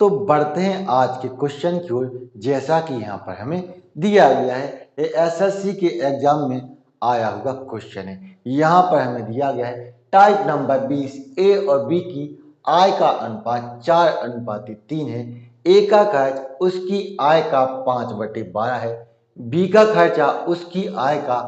तो बढ़ते हैं आज के क्वेश्चन की ओर। जैसा कि यहाँ पर हमें दिया गया है, ये एसएससी के एग्जाम में आया हुआ क्वेश्चन है। यहाँ पर हमें दिया गया है टाइप नंबर 20 ए और बी की आय का अनुपात 4:3 है। ए का खर्च उसकी आय का 5/12 है, बी का खर्चा उसकी आय का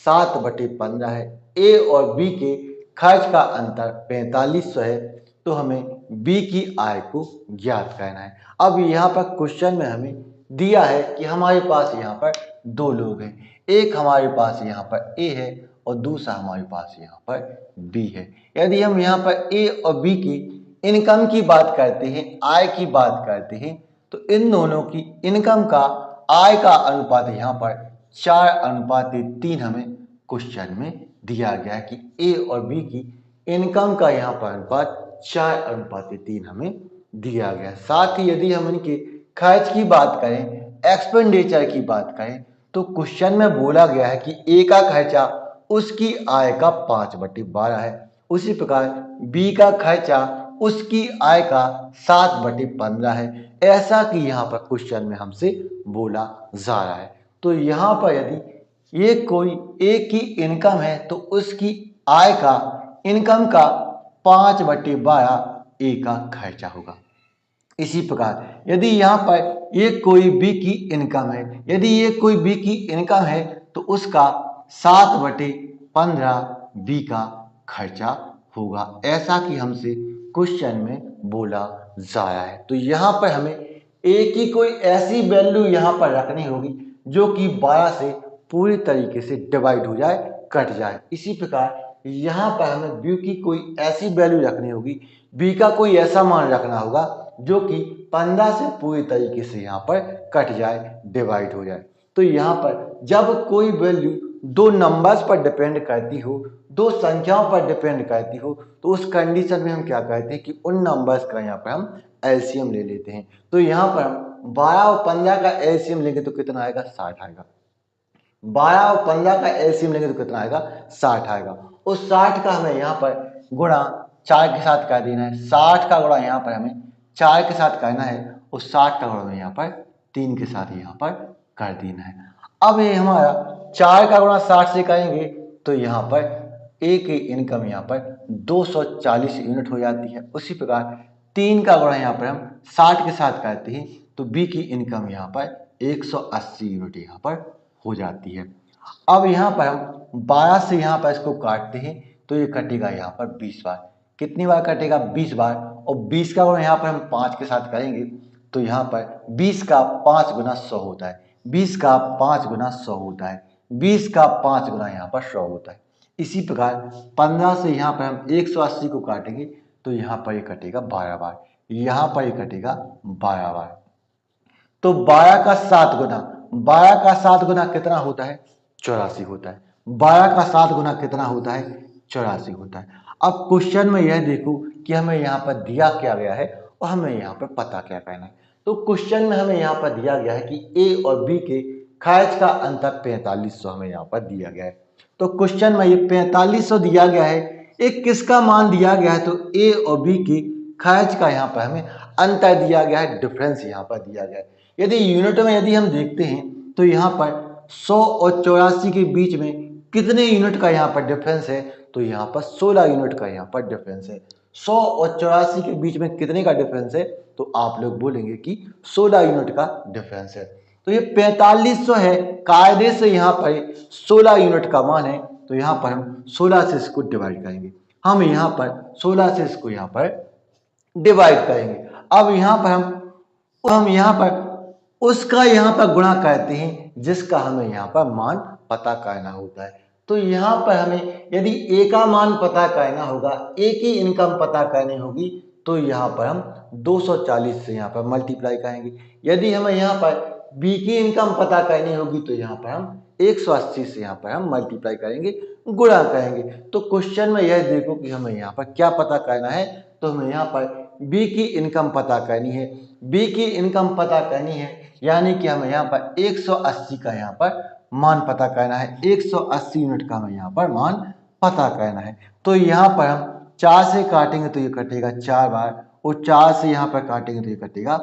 7/15 है, ए और बी के खर्च का अंतर 4500 है। तो हमें बी की आय को ज्ञात करना है। अब यहाँ पर क्वेश्चन में हमें दिया है कि हमारे पास यहाँ पर दो लोग हैं, एक हमारे पास यहाँ पर ए है और दूसरा हमारे पास यहाँ पर बी है। यदि हम यहाँ पर ए और बी की इनकम की बात करते हैं, आय की बात करते हैं, तो इन दोनों की इनकम का आय का अनुपात यहाँ पर 4:3 हमें क्वेश्चन में दिया गया है कि ए और बी की इनकम का यहाँ पर अनुपात 4:3 हमें दिया गया है। साथ ही यदि हम इनके खर्च की बात करें, एक्सपेंडिचर की बात करें, तो क्वेश्चन में बोला गया है कि ए का खर्चा उसकी आय का 5/12 है, उसी प्रकार बी का खर्चा उसकी आय का 7/15 है, ऐसा कि यहाँ पर क्वेश्चन में हमसे बोला जा रहा है। तो यहाँ पर यदि ये कोई ए की इनकम है तो उसकी आय का इनकम का 5/12 ए का खर्चा होगा। इसी प्रकार यदि यहाँ पर ये कोई बी की इनकम है, यदि ये कोई बी की इनकम है तो उसका 7/15 बी का खर्चा होगा, ऐसा कि हमसे क्वेश्चन में बोला जा रहा है। तो यहाँ पर हमें ए की कोई ऐसी वैल्यू यहाँ पर रखनी होगी जो कि 12 से पूरी तरीके से डिवाइड हो जाए, कट जाए। इसी प्रकार यहाँ पर हमें बी की कोई ऐसी वैल्यू रखनी होगी, बी का कोई ऐसा मान रखना होगा जो कि 15 से पूरी तरीके से यहाँ पर कट जाए, डिवाइड हो जाए। तो यहाँ पर जब कोई वैल्यू दो नंबर्स पर डिपेंड करती हो, दो संख्याओं पर डिपेंड करती हो, तो उस कंडीशन में हम क्या करते हैं कि उन नंबर्स का यहाँ पर हम एलसीएम ले लेते हैं। तो यहाँ पर हम 12 और 15 का एलसीएम लेंगे तो कितना आएगा? 60 आएगा। 12 और 15 का एलसीएम लेंगे तो कितना आएगा? 60 आएगा। उस 60 का हमें यहाँ पर गुणा 4 के साथ कर देना है। 60 का गुणा यहाँ पर हमें 4 के साथ करना है, उस 60 का गुणा यहाँ पर 3 के साथ यहाँ पर कर देना है। अब ये हमारा 4 का गुणा 60 से करेंगे तो यहाँ पर ए की इनकम यहाँ पर 240 यूनिट हो जाती है। उसी प्रकार 3 का गुणा यहाँ पर हम 60 के साथ करते हैं तो बी की इनकम यहाँ पर 180 यूनिट यहाँ पर हो जाती है। अब यहाँ पर हम 12 से यहाँ पर इसको काटते हैं तो ये कटेगा यहाँ पर 20 बार। कितनी बार कटेगा? 20 बार। और 20 का गुणा यहाँ पर हम 5 के साथ करेंगे तो यहाँ पर 20 का 5 गुना 100 होता है, 20 का 5 गुना 100 होता है, 20 का 5 गुना यहाँ पर 100 होता है। इसी प्रकार 15 से यहाँ पर हम 180 को काटेंगे तो यहाँ पर ये कटेगा 12 बार, यहाँ पर ये कटेगा 12 बार। तो 12 का 7 गुना, 12 का 7 गुना कितना होता है? 84 होता है। 12 का 7 गुना कितना होता है? 84 होता है। अब क्वेश्चन में यह देखो कि हमें यहाँ पर दिया क्या गया है और हमें यहाँ पर पता क्या करना है। तो क्वेश्चन में हमें यहाँ पर दिया गया है कि ए और बी के खर्च का अंतर 4500 हमें यहाँ पर दिया गया है। तो क्वेश्चन में ये 4500 दिया गया है, एक किसका मान दिया गया है? तो ए और बी के खर्च का यहाँ पर हमें अंतर दिया गया है, डिफरेंस यहाँ पर दिया गया है। यदि यूनिट में यदि हम देखते हैं तो यहाँ पर 100 और 84 के बीच में कितने यूनिट का यहाँ पर डिफरेंस है? तो यहाँ पर 16 यूनिट का यहाँ पर डिफरेंस है। 100 और 84 के बीच में कितने का डिफरेंस है? तो आप लोग बोलेंगे कि 16 यूनिट का डिफरेंस है। तो ये 4500 है, कायदे से यहाँ पर 16 यूनिट का मान है, तो यहाँ पर हम 16 से इसको डिवाइड करेंगे। हम यहाँ पर 16 से इसको यहाँ पर डिवाइड करेंगे। अब यहाँ पर हम यहाँ पर उसका यहाँ पर गुणा करते हैं जिसका हमें यहाँ पर मान पता करना होता है। तो यहाँ पर हमें यदि ए का मान पता करना होगा, ए की इनकम पता करनी होगी, तो यहाँ पर हम 240 से यहाँ पर मल्टीप्लाई करेंगे। यदि हमें यहाँ पर बी की इनकम पता करनी होगी तो यहाँ पर हम 180 से यहाँ पर हम मल्टीप्लाई करेंगे, गुणा करेंगे। तो क्वेश्चन में यह देखो कि हमें यहाँ पर क्या पता करना है, तो हमें यहाँ पर बी की इनकम पता करनी है। बी की इनकम पता करनी है यानी कि हमें यहाँ पर 180 का यहाँ पर मान पता करना है, 180 यूनिट का हमें यहाँ पर मान पता करना है। तो यहाँ पर हम 4 से काटेंगे तो ये कटेगा 4 बार और 4 से यहाँ पर काटेंगे तो ये कटेगा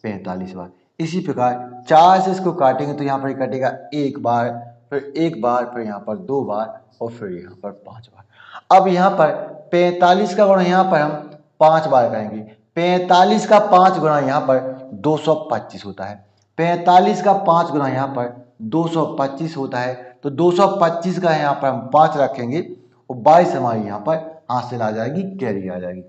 45 बार। इसी प्रकार 4 से इसको काटेंगे तो यहाँ पर कटेगा 1 बार, फिर 1 बार, फिर यहाँ पर 2 बार और फिर यहाँ पर 5 बार। अब यहाँ पर 45 का गुणा यहाँ पर हम 5 बार करेंगे। 45 का 5 गुणा यहाँ पर 225 होता है। 45 का 5 गुणा यहाँ पर 225 होता है। तो 225 का यहाँ पर हम 5 रखेंगे और 22 हमारी यहाँ पर हासिल आ जाएगी, कैरी आ जाएगी।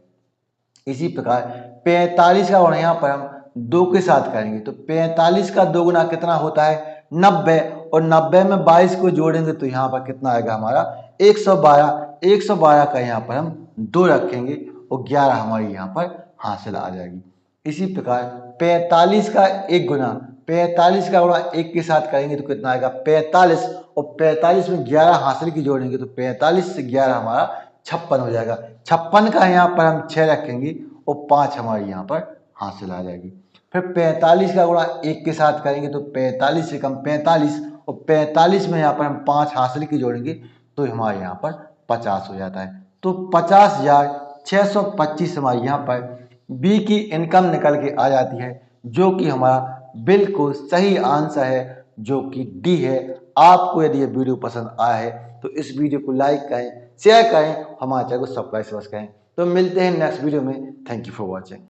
इसी प्रकार 45 का गुणा यहाँ पर हम 2 के साथ करेंगे तो 45 का 2 गुना कितना होता है 90, और 90 में 22 को जोड़ेंगे तो यहाँ पर कितना आएगा हमारा 112। 112 का यहाँ पर हम 2 रखेंगे और 11 हमारी यहाँ पर हासिल आ जाएगी। इसी प्रकार 45 का 1 गुना 45 का गुणा 1 के साथ करेंगे तो कितना आएगा 45, और 45 में 11 हासिल की जोड़ेंगे तो 45 से 11 हमारा 56 हो जाएगा। 56 का यहाँ पर हम 6 रखेंगे और 5 हमारी यहाँ पर हासिल आ जाएगी। फिर 45 का गुणा 1 के साथ करेंगे तो 45 से कम 45, और 45 में यहाँ पर हम 5 हासिल की जोड़ेंगे तो हमारे यहाँ पर 50 हो जाता है। तो 50,625 हमारी यहाँ पर बी की इनकम निकल के आ जाती है, जो कि हमारा बिल्कुल सही आंसर है, जो कि डी है। आपको यदि ये वीडियो पसंद आया है तो इस वीडियो को लाइक करें, शेयर करें, हमारे चैनल को सब्सक्राइब करें। तो मिलते हैं नेक्स्ट वीडियो में। Thank you for watching.